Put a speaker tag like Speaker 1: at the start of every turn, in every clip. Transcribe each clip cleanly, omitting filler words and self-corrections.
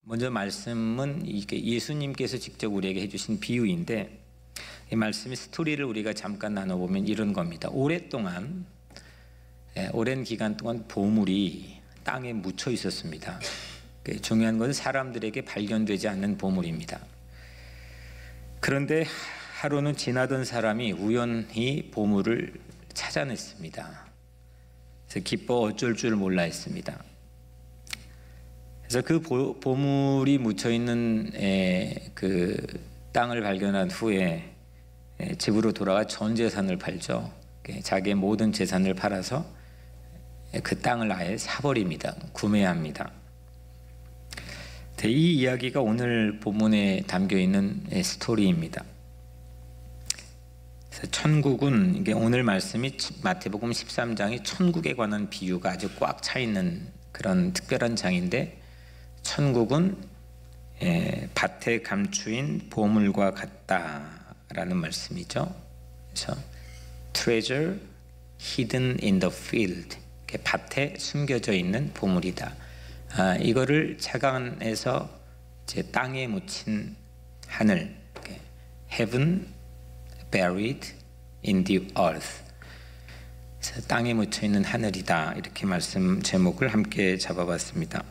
Speaker 1: 먼저 말씀은 이게 예수님께서 직접 우리에게 해주신 비유인데, 이 말씀의 스토리를 우리가 잠깐 나눠보면 이런 겁니다. 오랜 기간 동안 보물이 땅에 묻혀 있었습니다. 중요한 것은 사람들에게 발견되지 않는 보물입니다. 그런데 하루는 지나던 사람이 우연히 보물을 찾아냈습니다. 그래서 기뻐 어쩔 줄 몰라 했습니다. 그래서 그 보물이 묻혀 있는 그 땅을 발견한 후에 집으로 돌아가 전 재산을 팔죠. 자기의 모든 재산을 팔아서 그 땅을 아예 사버립니다. 구매합니다. 이 이야기가 오늘 본문에 담겨 있는 스토리입니다. 그래서 천국은, 이게 오늘 말씀이 마태복음 13장이 천국에 관한 비유가 아주 꽉 차 있는 그런 특별한 장인데, 천국은 밭에 감추인 보물과 같다라는 말씀이죠. 그래서 treasure hidden in the field, 밭에 숨겨져 있는 보물이다. 이거를 착안해서 이제 땅에 묻힌 하늘, heaven buried in the earth, 그래서 땅에 묻혀 있는 하늘이다, 이렇게 말씀 제목을 함께 잡아봤습니다.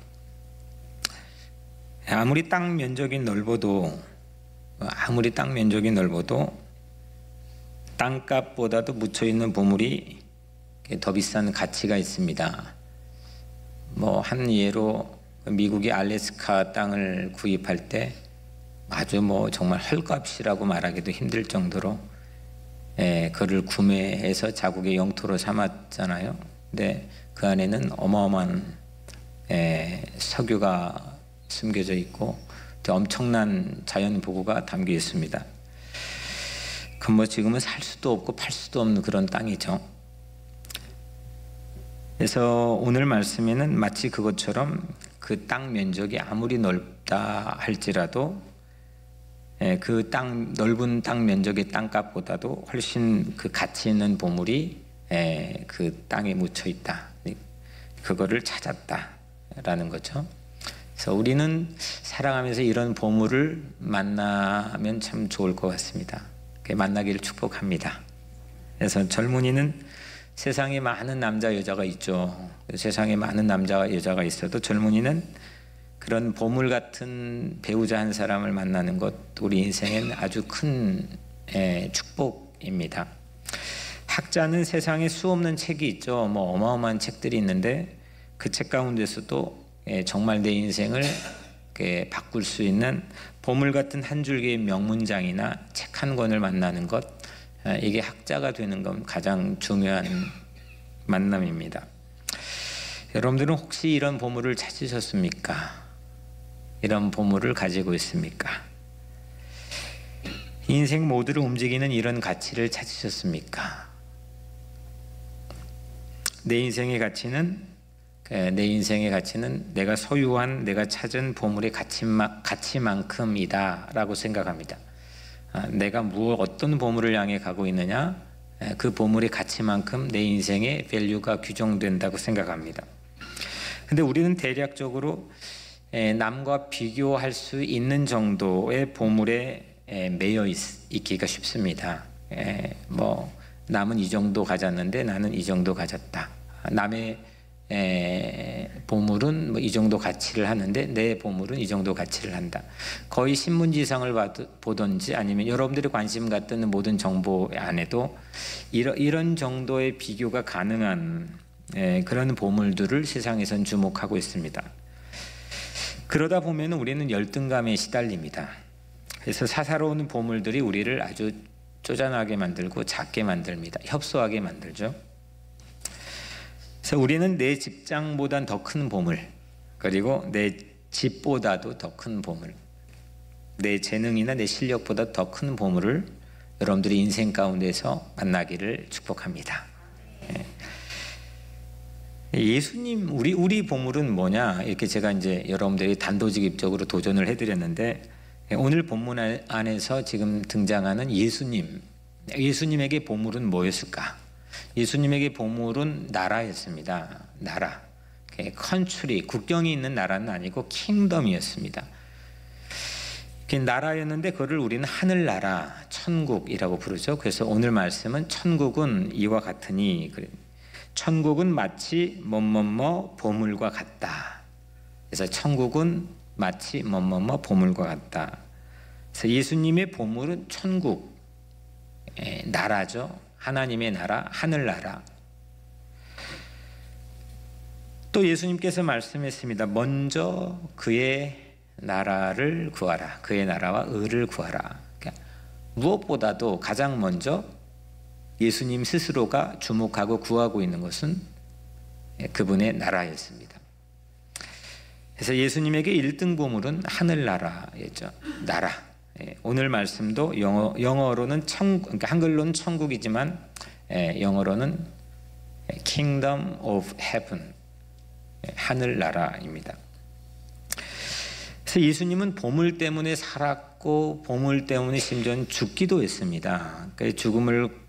Speaker 1: 아무리 땅 면적이 넓어도 땅값보다도 묻혀 있는 보물이 더 비싼 가치가 있습니다. 한 예로 미국의 알래스카 땅을 구입할 때 아주 정말 헐값이라고 말하기도 힘들 정도로 그를 구매해서 자국의 영토로 삼았잖아요. 근데 그 안에는 어마어마한 석유가 숨겨져 있고 엄청난 자연 보고가 담겨 있습니다. 그럼 지금은 살 수도 없고 팔 수도 없는 그런 땅이죠. 그래서 오늘 말씀에는 마치 그것처럼 그 땅 면적이 아무리 넓다 할지라도 그 넓은 땅 면적의 땅값보다도 훨씬 그 가치 있는 보물이 그 땅에 묻혀 있다, 그거를 찾았다라는 거죠. 그래서 우리는 살아가면서 이런 보물을 만나면 참 좋을 것 같습니다. 만나기를 축복합니다. 그래서 젊은이는 세상에 많은 남자 여자가 있죠. 세상에 많은 남자와 여자가 있어도 젊은이는 그런 보물 같은 배우자 한 사람을 만나는 것, 우리 인생엔 아주 큰 축복입니다. 학자는 세상에 수없는 책이 있죠. 어마어마한 책들이 있는데 그 책 가운데서도 정말 내 인생을 바꿀 수 있는 보물 같은 한 줄기의 명문장이나 책 한 권을 만나는 것, 이게 학자가 되는 건 가장 중요한 만남입니다. 여러분들은 혹시 이런 보물을 찾으셨습니까? 이런 보물을 가지고 있습니까? 인생 모두를 움직이는 이런 가치를 찾으셨습니까? 내 인생의 가치는 내가 소유한, 내가 찾은 보물의 가치만큼이다 라고 생각합니다. 내가 어떤 보물을 향해 가고 있느냐, 그 보물의 가치만큼 내 인생의 밸류가 규정된다고 생각합니다. 근데 우리는 대략적으로 남과 비교할 수 있는 정도의 보물에 매여 있기가 쉽습니다. 남은 이 정도 가졌는데 나는 이 정도 가졌다. 남의 보물은 이 정도 가치를 하는데 내 보물은 이 정도 가치를 한다. 거의 신문지상을 보든지 아니면 여러분들이 관심 갖는 모든 정보 안에도 이런 정도의 비교가 가능한 그런 보물들을 세상에선 주목하고 있습니다. 그러다 보면 우리는 열등감에 시달립니다. 그래서 사사로운 보물들이 우리를 아주 쪼잔하게 만들고 작게 만듭니다. 협소하게 만들죠. 그래서 우리는 내 직장보단 더 큰 보물, 그리고 내 집보다도 더 큰 보물, 내 재능이나 내 실력보다 더 큰 보물을 여러분들이 인생 가운데서 만나기를 축복합니다. 예수님, 우리 보물은 뭐냐, 이렇게 제가 이제 여러분들이 단도직입적으로 도전을 해드렸는데, 오늘 본문 안에서 지금 등장하는 예수님에게 보물은 뭐였을까? 예수님에게 보물은 나라였습니다. 나라. 컨트리, 국경이 있는 나라는 아니고 킹덤이었습니다. 나라였는데 그거를 우리는 하늘나라, 천국이라고 부르죠. 그래서 오늘 말씀은 천국은 이와 같으니, 천국은 마치 뭐뭐뭐 보물과 같다. 그래서 천국은 마치 뭐뭐뭐 보물과 같다. 그래서 예수님의 보물은 천국, 나라죠. 하나님의 나라, 하늘나라. 또 예수님께서 말씀했습니다. 먼저 그의 나라를 구하라. 그의 나라와 의를 구하라. 그러니까 무엇보다도 가장 먼저 예수님 스스로가 주목하고 구하고 있는 것은 그분의 나라였습니다. 그래서 예수님에게 1등 보물은 하늘나라였죠. 나라. 오늘 말씀도 영어로는 천국, 그러니까 한글로는 천국이지만 영어로는 Kingdom of Heaven, 하늘나라입니다. 그래서 예수님은 보물 때문에 살았고 보물 때문에 심지어는 죽기도 했습니다. 그러니까 죽음을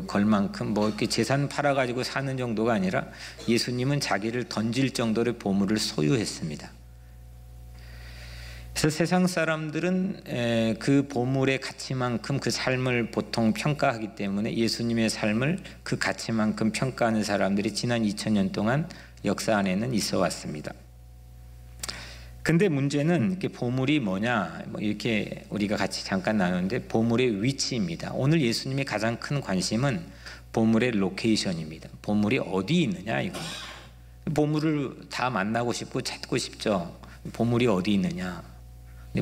Speaker 1: 걸 만큼 뭐 이렇게 재산 팔아가지고 사는 정도가 아니라 예수님은 자기를 던질 정도의 보물을 소유했습니다. 그래서 세상 사람들은 그 보물의 가치만큼 그 삶을 보통 평가하기 때문에 예수님의 삶을 그 가치만큼 평가하는 사람들이 지난 2000년 동안 역사 안에는 있어 왔습니다. 근데 문제는 이렇게 보물이 뭐냐, 뭐 이렇게 우리가 같이 잠깐 나누는데 보물의 위치입니다. 오늘 예수님의 가장 큰 관심은 보물의 로케이션입니다. 보물이 어디 있느냐 이겁니다. 보물을 다 만나고 싶고 찾고 싶죠. 보물이 어디 있느냐.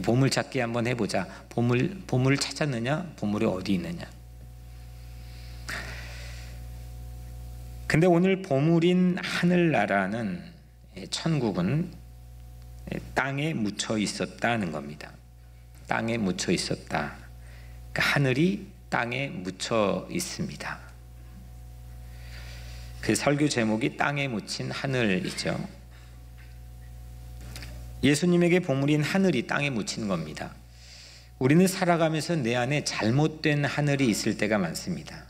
Speaker 1: 보물 찾기 한번 해보자. 보물 찾았느냐? 보물이 어디 있느냐? 근데 오늘 보물인 하늘나라는, 천국은 땅에 묻혀 있었다는 겁니다. 땅에 묻혀 있었다. 그러니까 하늘이 땅에 묻혀 있습니다. 그 설교 제목이 땅에 묻힌 하늘이죠. 예수님에게 보물인 하늘이 땅에 묻힌 겁니다. 우리는 살아가면서 내 안에 잘못된 하늘이 있을 때가 많습니다.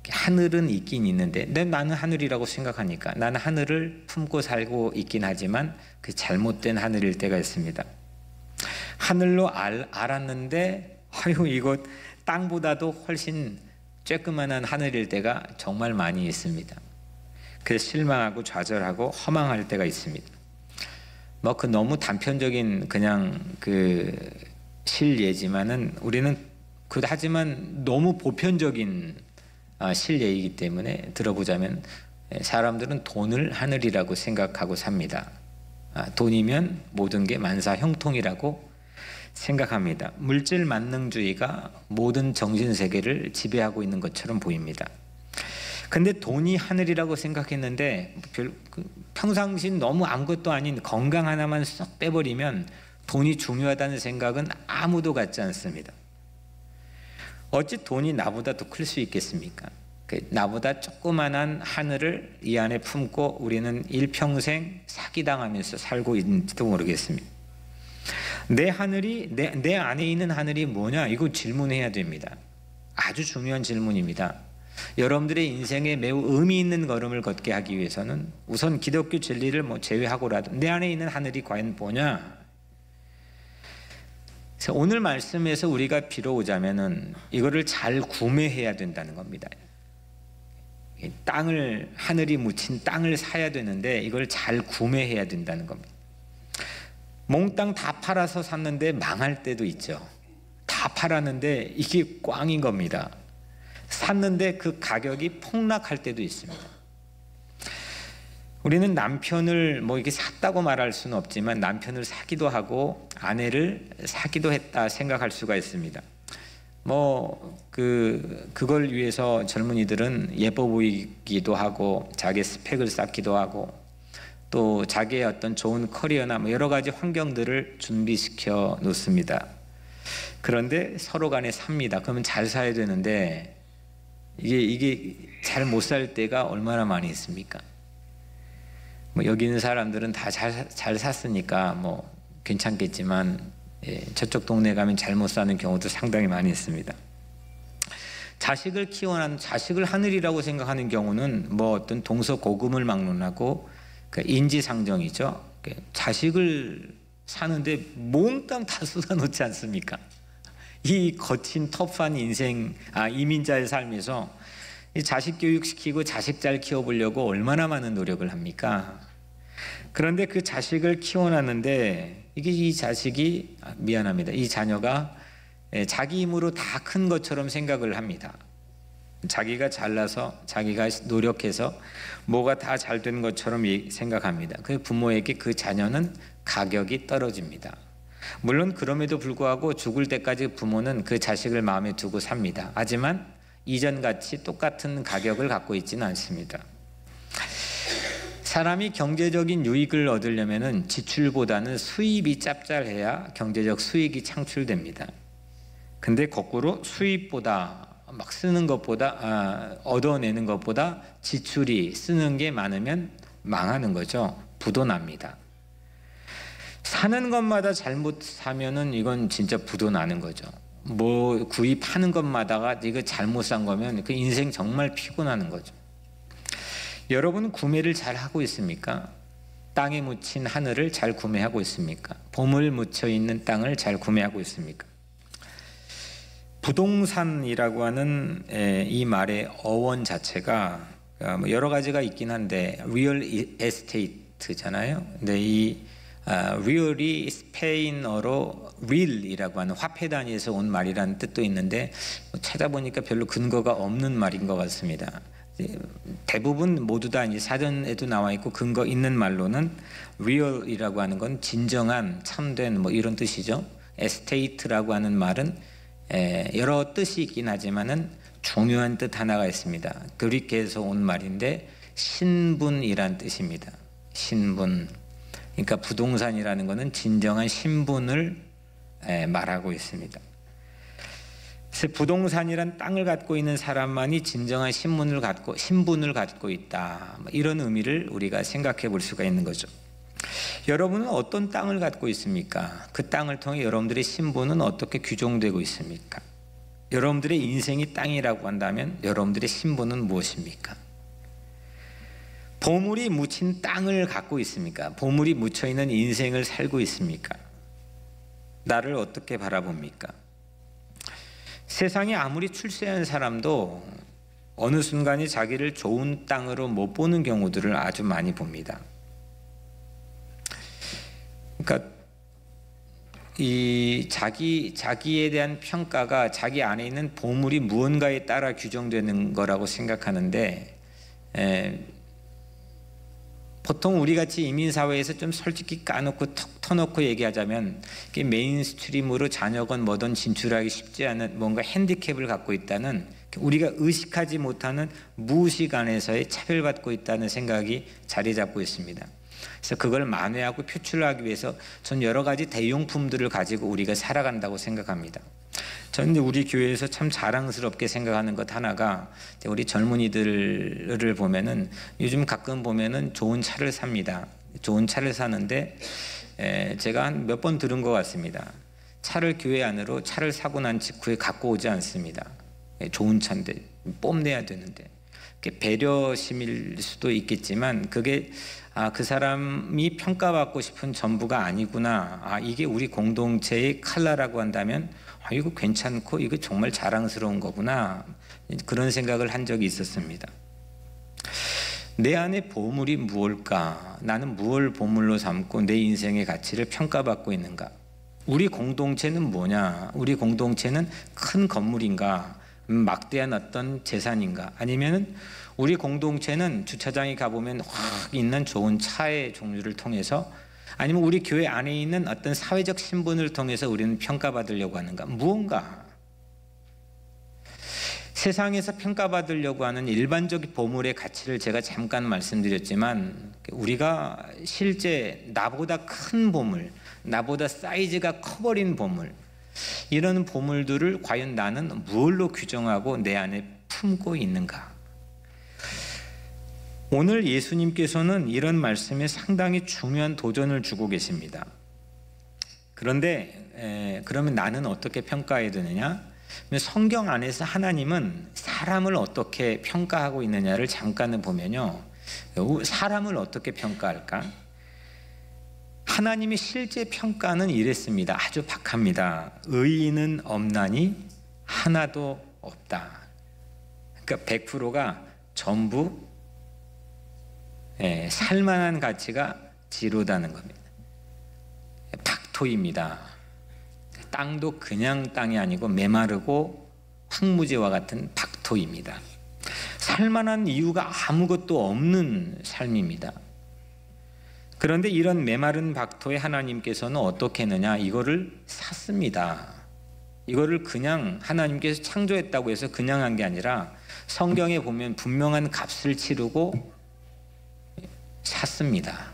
Speaker 1: 하늘은 있긴 있는데 나는 하늘이라고 생각하니까 나는 하늘을 품고 살고 있긴 하지만 그 잘못된 하늘일 때가 있습니다. 하늘로 알았는데 아유 이거 땅보다도 훨씬 쬐끄만한 하늘일 때가 정말 많이 있습니다. 그래서 실망하고 좌절하고 허망할 때가 있습니다. 뭐 그 너무 단편적인 그냥 그 실예지만은 우리는 하지만 너무 보편적인 실예이기 때문에 들어보자면 사람들은 돈을 하늘이라고 생각하고 삽니다. 돈이면 모든 게 만사형통이라고 생각합니다. 물질 만능주의가 모든 정신세계를 지배하고 있는 것처럼 보입니다. 근데 돈이 하늘이라고 생각했는데 평상시 너무 아무것도 아닌 건강 하나만 쏙 빼버리면 돈이 중요하다는 생각은 아무도 갖지 않습니다. 어찌 돈이 나보다 더 클 수 있겠습니까? 나보다 조그만한 하늘을 이 안에 품고 우리는 일평생 사기당하면서 살고 있는지도 모르겠습니다. 내 하늘이 내 안에 있는 하늘이 뭐냐? 이거 질문해야 됩니다. 아주 중요한 질문입니다. 여러분들의 인생에 매우 의미 있는 걸음을 걷게 하기 위해서는 우선 기독교 진리를 제외하고라도 내 안에 있는 하늘이 과연 뭐냐? 그래서 오늘 말씀에서 우리가 빌어오자면은 이거를 잘 구매해야 된다는 겁니다. 하늘이 묻힌 땅을 사야 되는데 이걸 잘 구매해야 된다는 겁니다. 몽땅 다 팔아서 샀는데 망할 때도 있죠. 다 팔았는데 이게 꽝인 겁니다. 샀는데 그 가격이 폭락할 때도 있습니다. 우리는 남편을 이렇게 샀다고 말할 수는 없지만 남편을 사기도 하고 아내를 사기도 했다 생각할 수가 있습니다. 그걸 위해서 젊은이들은 예뻐 보이기도 하고 자기 스펙을 쌓기도 하고 또 자기의 어떤 좋은 커리어나 여러 가지 환경들을 준비시켜 놓습니다. 그런데 서로 간에 삽니다. 그러면 잘 사야 되는데 이게 잘 못 살 때가 얼마나 많이 있습니까? 여기 있는 사람들은 다 잘 샀으니까 괜찮겠지만 저쪽 동네 가면 잘못 사는 경우도 상당히 많이 있습니다. 자식을 하늘이라고 생각하는 경우는 어떤 동서고금을 막론하고 인지상정이죠. 자식을 사는데 몽땅 다 쏟아놓지 않습니까? 이 거친 터프한 인생, 이민자의 삶에서 이 자식 교육시키고 자식 잘 키워보려고 얼마나 많은 노력을 합니까? 그런데 그 자식을 키워놨는데 이 자식이 미안합니다. 이 자녀가 자기 힘으로 다 큰 것처럼 생각을 합니다. 자기가 잘나서 자기가 노력해서 뭐가 다 잘 된 것처럼 생각합니다. 그 부모에게 그 자녀는 가격이 떨어집니다. 물론 그럼에도 불구하고 죽을 때까지 부모는 그 자식을 마음에 두고 삽니다. 하지만 이전같이 똑같은 가격을 갖고 있지는 않습니다. 사람이 경제적인 유익을 얻으려면 지출보다는 수입이 짭짤해야 경제적 수익이 창출됩니다. 근데 거꾸로 수입보다 막 쓰는 것보다 얻어내는 것보다 지출이 쓰는 게 많으면 망하는 거죠. 부도납니다. 사는 것마다 잘못 사면은 이건 진짜 부도나는 거죠. 뭐 구입하는 것마다가 이거 잘못 산 거면 그 인생 정말 피곤하는 거죠. 여러분 구매를 잘 하고 있습니까? 땅에 묻힌 하늘을 잘 구매하고 있습니까? 봄을 묻혀 있는 땅을 잘 구매하고 있습니까? 부동산이라고 하는 이 말의 어원 자체가 여러 가지가 있긴 한데 리얼 에스테이트잖아요. 근데 이 리얼이 스페인어로 릴이라고 하는 화폐 단위에서 온 말이라는 뜻도 있는데 찾아보니까 별로 근거가 없는 말인 것 같습니다. 대부분 모두 다 이제 사전에도 나와 있고 근거 있는 말로는 리얼이라고 하는 건 진정한 참된 뭐 이런 뜻이죠. 에스테이트라고 하는 말은 여러 뜻이 있긴 하지만은 중요한 뜻 하나가 있습니다. 그리스에서 온 말인데 신분이란 뜻입니다. 신분. 그러니까 부동산이라는 것은 진정한 신분을 말하고 있습니다. 그래서 부동산이란 땅을 갖고 있는 사람만이 진정한 신분을 갖고 있다. 이런 의미를 우리가 생각해 볼 수가 있는 거죠. 여러분은 어떤 땅을 갖고 있습니까? 그 땅을 통해 여러분들의 신분은 어떻게 규정되고 있습니까? 여러분들의 인생이 땅이라고 한다면 여러분들의 신분은 무엇입니까? 보물이 묻힌 땅을 갖고 있습니까? 보물이 묻혀있는 인생을 살고 있습니까? 나를 어떻게 바라봅니까? 세상에 아무리 출세한 사람도 어느 순간에 자기를 좋은 땅으로 못 보는 경우들을 아주 많이 봅니다. 그러니까 이 자기에 대한 평가가 자기 안에 있는 보물이 무언가에 따라 규정되는 거라고 생각하는데 보통 우리 같이 이민 사회에서 좀 솔직히 까놓고 턱 터놓고 얘기하자면 메인스트림으로 자녀건 뭐든 진출하기 쉽지 않은 뭔가 핸디캡을 갖고 있다는 우리가 의식하지 못하는 무의식 안에서의 차별받고 있다는 생각이 자리 잡고 있습니다. 그래서 그걸 만회하고 표출하기 위해서 전 여러 가지 대용품들을 가지고 우리가 살아간다고 생각합니다. 저는 우리 교회에서 참 자랑스럽게 생각하는 것 하나가 우리 젊은이들을 보면은 요즘 가끔 보면은 좋은 차를 삽니다. 좋은 차를 사는데 제가 한 몇 번 들은 것 같습니다. 차를 교회 안으로 차를 사고 난 직후에 갖고 오지 않습니다. 좋은 차인데 뽐내야 되는데 배려심일 수도 있겠지만 그게 그 사람이 평가받고 싶은 전부가 아니구나. 이게 우리 공동체의 칼라라고 한다면 이거 괜찮고 이거 정말 자랑스러운 거구나. 그런 생각을 한 적이 있었습니다. 내 안에 보물이 무엇일까? 나는 무엇을 보물로 삼고 내 인생의 가치를 평가받고 있는가? 우리 공동체는 뭐냐? 우리 공동체는 큰 건물인가? 막대한 어떤 재산인가? 아니면은 우리 공동체는 주차장에 가보면 확 있는 좋은 차의 종류를 통해서 아니면 우리 교회 안에 있는 어떤 사회적 신분을 통해서 우리는 평가받으려고 하는가? 무언가 세상에서 평가받으려고 하는 일반적인 보물의 가치를 제가 잠깐 말씀드렸지만 우리가 실제 나보다 큰 보물, 나보다 사이즈가 커버린 보물 이런 보물들을 과연 나는 무엇로 규정하고 내 안에 품고 있는가? 오늘 예수님께서는 이런 말씀에 상당히 중요한 도전을 주고 계십니다. 그런데 그러면 나는 어떻게 평가해야 되느냐? 성경 안에서 하나님은 사람을 어떻게 평가하고 있느냐를 잠깐은 보면요. 사람을 어떻게 평가할까? 하나님의 실제 평가는 이랬습니다. 아주 박합니다. 의인은 없나니 하나도 없다. 그러니까 100%가 전부 살만한 가치가 지로다는 겁니다. 박토입니다. 땅도 그냥 땅이 아니고 메마르고 황무지와 같은 박토입니다. 살만한 이유가 아무것도 없는 삶입니다. 그런데 이런 메마른 박토에 하나님께서는 어떻게 했느냐? 이거를 샀습니다. 이거를 그냥 하나님께서 창조했다고 해서 그냥 한 게 아니라 성경에 보면 분명한 값을 치르고 샀습니다.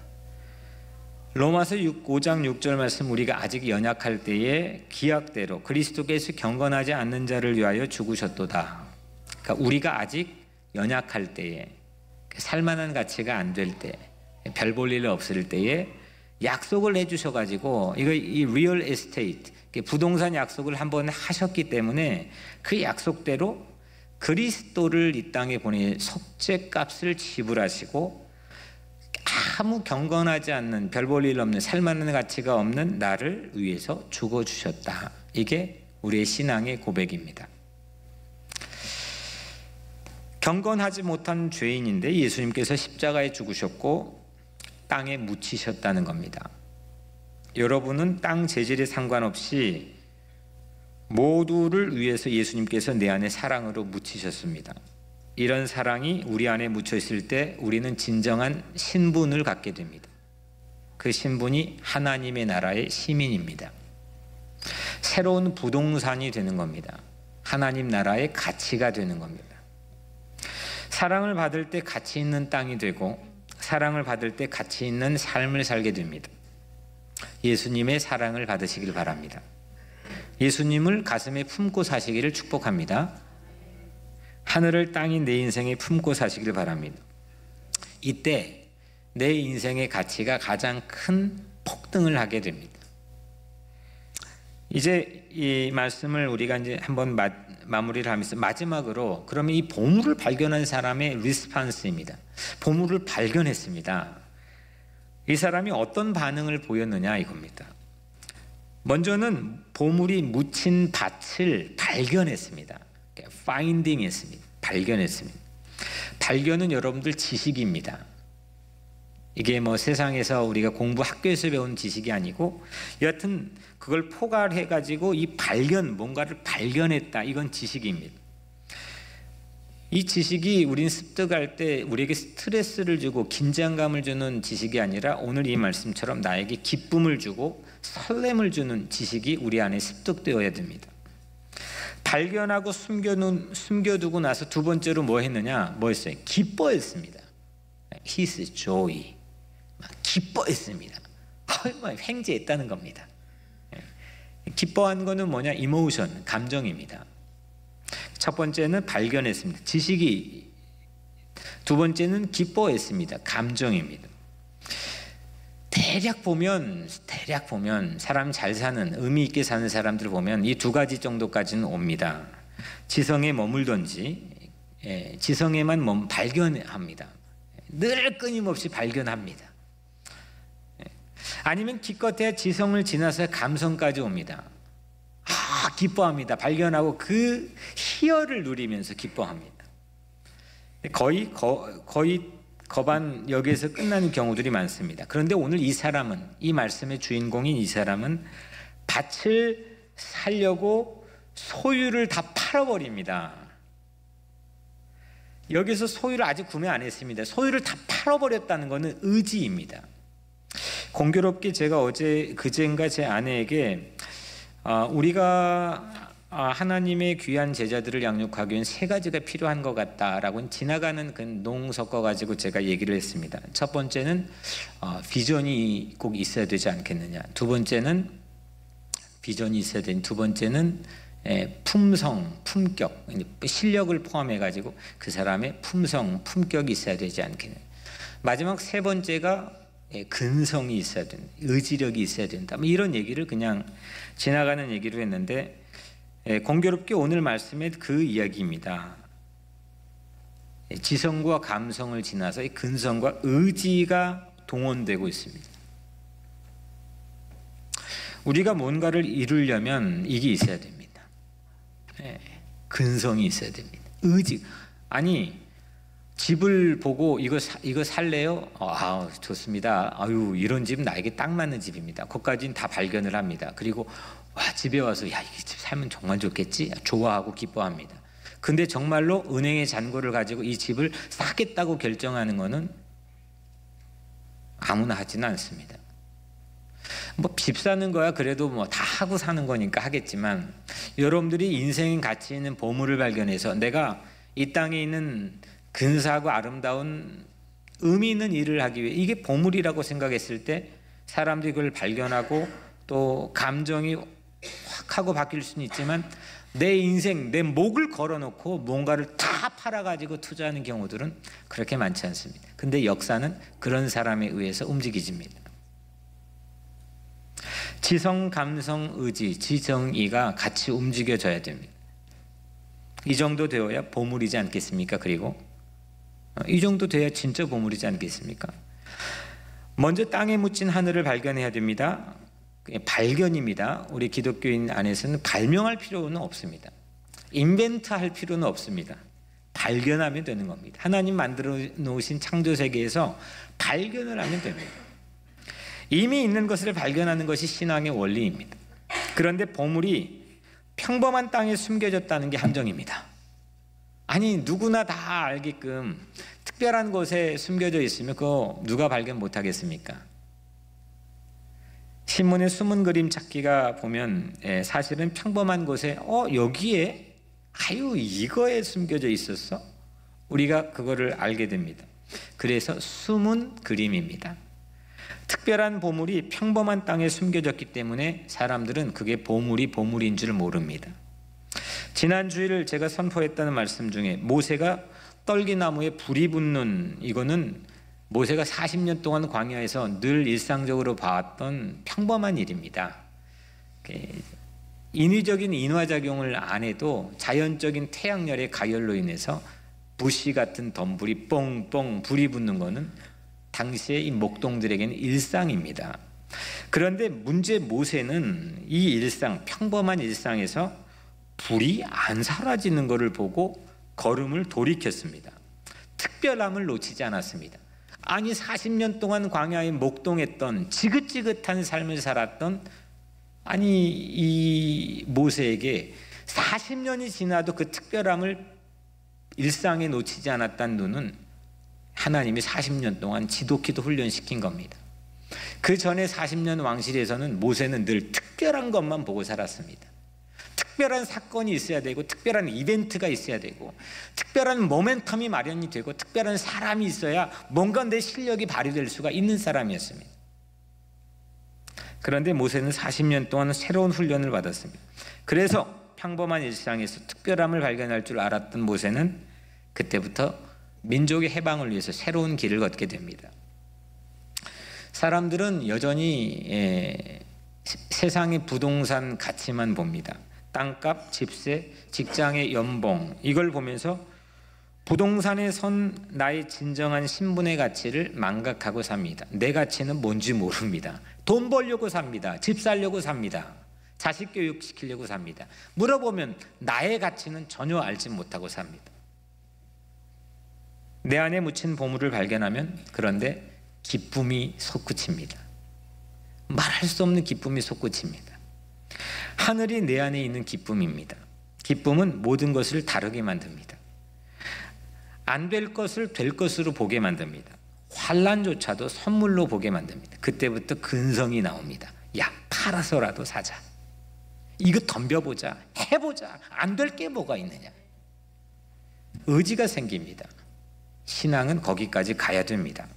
Speaker 1: 로마서 5장 6절 말씀, 우리가 아직 연약할 때에 기약대로 그리스도께서 경건하지 않는 자를 위하여 죽으셨도다. 그러니까 우리가 아직 연약할 때에, 살만한 가치가 안 될 때, 별 볼 일 없을 때에 약속을 해주셔가지고, 이 리얼 에스테이트, 부동산 약속을 한번 하셨기 때문에 그 약속대로 그리스도를 이 땅에 보내 속죄값을 지불하시고, 아무 경건하지 않는, 별 볼 일 없는, 살만한 가치가 없는 나를 위해서 죽어주셨다. 이게 우리의 신앙의 고백입니다. 경건하지 못한 죄인인데 예수님께서 십자가에 죽으셨고 땅에 묻히셨다는 겁니다. 여러분은 땅 재질에 상관없이 모두를 위해서 예수님께서 내 안에 사랑으로 묻히셨습니다. 이런 사랑이 우리 안에 묻혀 있을 때 우리는 진정한 신분을 갖게 됩니다. 그 신분이 하나님의 나라의 시민입니다. 새로운 부동산이 되는 겁니다. 하나님 나라의 가치가 되는 겁니다. 사랑을 받을 때 가치 있는 땅이 되고, 사랑을 받을 때 가치 있는 삶을 살게 됩니다. 예수님의 사랑을 받으시길 바랍니다. 예수님을 가슴에 품고 사시기를 축복합니다. 하늘을 땅인 내 인생에 품고 사시길 바랍니다. 이때 내 인생의 가치가 가장 큰 폭등을 하게 됩니다. 이제 이 말씀을 우리가 이제 한번 마무리를 하면서 마지막으로, 그러면 이 보물을 발견한 사람의 리스판스입니다. 보물을 발견했습니다. 이 사람이 어떤 반응을 보였느냐 이겁니다. 먼저는 보물이 묻힌 밭을 발견했습니다. finding 했습니다. 발견했습니다. 발견은 여러분들 지식입니다. 이게 뭐 세상에서 우리가 공부 학교에서 배운 지식이 아니고, 여하튼 그걸 포괄해 가지고 이 발견, 뭔가를 발견했다, 이건 지식입니다. 이 지식이 우린 습득할 때 우리에게 스트레스를 주고 긴장감을 주는 지식이 아니라 오늘 이 말씀처럼 나에게 기쁨을 주고 설렘을 주는 지식이 우리 안에 습득되어야 됩니다. 발견하고 숨겨두고 나서 두 번째로 뭐 했느냐? 뭐 했어요? 기뻐했습니다. His joy. 기뻐했습니다. 횡재했다는 겁니다. 기뻐한 거는 뭐냐? 이모션, 감정입니다. 첫 번째는 발견했습니다. 지식이. 두 번째는 기뻐했습니다. 감정입니다. 대략 보면 사람 잘 사는, 의미 있게 사는 사람들 보면 이 두 가지 정도까지는 옵니다. 지성에 머물던지, 지성에만 발견합니다. 늘 끊임없이 발견합니다. 아니면 기껏해야 지성을 지나서 감성까지 옵니다. 기뻐합니다. 발견하고 그 희열을 누리면서 기뻐합니다. 거의 거반 여기에서 끝나는 경우들이 많습니다. 그런데 오늘 이 사람은, 이 말씀의 주인공인 이 사람은 밭을 살려고 소유를 다 팔아버립니다. 여기서 소유를 아직 구매 안 했습니다. 소유를 다 팔아버렸다는 것은 의지입니다. 공교롭게 제가 그제인가 제 아내에게 우리가 하나님의 귀한 제자들을 양육하기 위한 세 가지가 필요한 것 같다라고 지나가는 그 농 섞어가지고 제가 얘기를 했습니다. 첫 번째는 비전이 꼭 있어야 되지 않겠느냐. 두 번째는 비전이 있어야 되니, 두 번째는 품성, 품격, 실력을 포함해가지고 그 사람의 품성, 품격이 있어야 되지 않겠느냐. 마지막 세 번째가 근성이 있어야 된다, 의지력이 있어야 된다, 뭐 이런 얘기를 그냥 지나가는 얘기로 했는데, 공교롭게 오늘 말씀에 그 이야기입니다. 지성과 감성을 지나서 이 근성과 의지가 동원되고 있습니다. 우리가 뭔가를 이루려면 이게 있어야 됩니다. 근성이 있어야 됩니다. 의지. 아니, 집을 보고 이거 살래요? 좋습니다. 아유, 이런 집 나에게 딱 맞는 집입니다. 그것까지는 다 발견을 합니다. 그리고 집에 와서 야, 이 집 살면 정말 좋겠지? 좋아하고 기뻐합니다. 근데 정말로 은행의 잔고를 가지고 이 집을 사겠다고 결정하는 거는 아무나 하지는 않습니다. 뭐 집 사는 거야 그래도 뭐 다 하고 사는 거니까 하겠지만, 여러분들이 인생의 가치 있는 보물을 발견해서 내가 이 땅에 있는 근사하고 아름다운 의미 있는 일을 하기 위해, 이게 보물이라고 생각했을 때 사람들이 그걸 발견하고 또 감정이 확 하고 바뀔 수는 있지만, 내 인생, 내 목을 걸어놓고 뭔가를 다 팔아가지고 투자하는 경우들은 그렇게 많지 않습니다. 근데 역사는 그런 사람에 의해서 움직이집니다. 지성, 감성, 의지, 지정의가 같이 움직여져야 됩니다. 이 정도 되어야 보물이지 않겠습니까? 그리고 이 정도 돼야 진짜 보물이지 않겠습니까? 먼저 땅에 묻힌 하늘을 발견해야 됩니다. 발견입니다. 우리 기독교인 안에서는 발명할 필요는 없습니다. 인벤트 할 필요는 없습니다. 발견하면 되는 겁니다. 하나님 만들어 놓으신 창조 세계에서 발견을 하면 됩니다. 이미 있는 것을 발견하는 것이 신앙의 원리입니다. 그런데 보물이 평범한 땅에 숨겨졌다는 게 함정입니다. 아니, 누구나 다 알게끔 특별한 곳에 숨겨져 있으면 그거 누가 발견 못 하겠습니까? 신문의 숨은 그림 찾기가 보면 사실은 평범한 곳에 여기에 이거에 숨겨져 있었어? 우리가 그거를 알게 됩니다. 그래서 숨은 그림입니다. 특별한 보물이 평범한 땅에 숨겨졌기 때문에 사람들은 그게 보물인 줄 모릅니다. 지난 주일 제가 선포했다는 말씀 중에 모세가 떨기나무에 불이 붙는, 이거는 모세가 40년 동안 광야에서 늘 일상적으로 봐왔던 평범한 일입니다. 인위적인 인화작용을 안 해도 자연적인 태양열의 가열로 인해서 부시 같은 덤불이 뻥뻥 불이 붙는 것은 당시의 이 목동들에게는 일상입니다. 그런데 문제, 모세는 이 일상, 평범한 일상에서 불이 안 사라지는 것을 보고 걸음을 돌이켰습니다. 특별함을 놓치지 않았습니다. 아니, 40년 동안 광야에 목동했던 지긋지긋한 삶을 살았던 이 모세에게 40년이 지나도 그 특별함을 일상에 놓치지 않았다는 눈은 하나님이 40년 동안 지독히도 훈련시킨 겁니다. 그 전에 40년 왕실에서는 모세는 늘 특별한 것만 보고 살았습니다. 특별한 사건이 있어야 되고, 특별한 이벤트가 있어야 되고, 특별한 모멘텀이 마련이 되고, 특별한 사람이 있어야 뭔가 내 실력이 발휘될 수가 있는 사람이었습니다. 그런데 모세는 40년 동안 새로운 훈련을 받았습니다. 그래서 평범한 일상에서 특별함을 발견할 줄 알았던 모세는 그때부터 민족의 해방을 위해서 새로운 길을 걷게 됩니다. 사람들은 여전히 세상의 부동산 가치만 봅니다. 땅값, 집세, 직장의 연봉, 이걸 보면서 부동산에 선 나의 진정한 신분의 가치를 망각하고 삽니다. 내 가치는 뭔지 모릅니다. 돈 벌려고 삽니다. 집 살려고 삽니다. 자식 교육시키려고 삽니다. 물어보면 나의 가치는 전혀 알지 못하고 삽니다. 내 안에 묻힌 보물을 발견하면 그런데 기쁨이 솟구칩니다. 말할 수 없는 기쁨이 솟구칩니다. 하늘이 내 안에 있는 기쁨입니다. 기쁨은 모든 것을 다르게 만듭니다. 안 될 것을 될 것으로 보게 만듭니다. 환난조차도 선물로 보게 만듭니다. 그때부터 근성이 나옵니다. 야, 팔아서라도 사자. 이거 덤벼보자. 해보자. 안 될 게 뭐가 있느냐. 의지가 생깁니다. 신앙은 거기까지 가야 됩니다.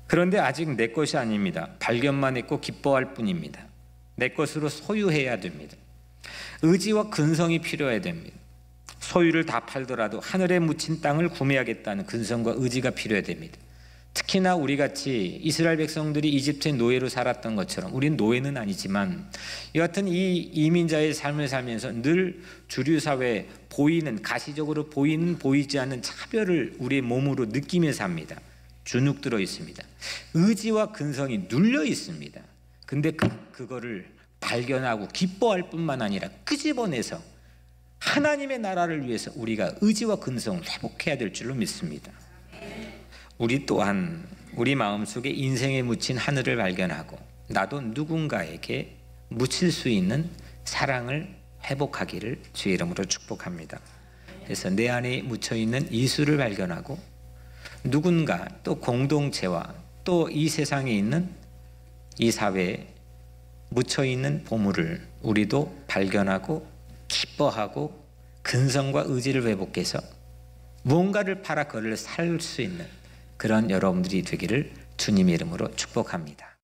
Speaker 1: 그런데 아직 내 것이 아닙니다. 발견만 했고 기뻐할 뿐입니다. 내 것으로 소유해야 됩니다. 의지와 근성이 필요해야 됩니다. 소유를 다 팔더라도 하늘에 묻힌 땅을 구매하겠다는 근성과 의지가 필요해야 됩니다. 특히나 우리같이 이스라엘 백성들이 이집트의 노예로 살았던 것처럼, 우린 노예는 아니지만 여하튼 이 이민자의 삶을 살면서 늘 주류 사회에 보이는, 가시적으로 보이는 보이지 않는 차별을 우리의 몸으로 느끼며 삽니다. 주눅 들어 있습니다. 의지와 근성이 눌려 있습니다. 근데 그거를 발견하고 기뻐할 뿐만 아니라 끄집어내서 하나님의 나라를 위해서 우리가 의지와 근성을 회복해야 될 줄로 믿습니다. 우리 또한 우리 마음속에 인생에 묻힌 하늘을 발견하고 나도 누군가에게 묻힐 수 있는 사랑을 회복하기를 주의 이름으로 축복합니다. 그래서 내 안에 묻혀있는 이수를 발견하고 누군가 또 공동체와 또 이 세상에 있는 이 사회에 묻혀있는 보물을 우리도 발견하고 기뻐하고 근성과 의지를 회복해서 무언가를 팔아 그를 살 수 있는 그런 여러분들이 되기를 주님의 이름으로 축복합니다.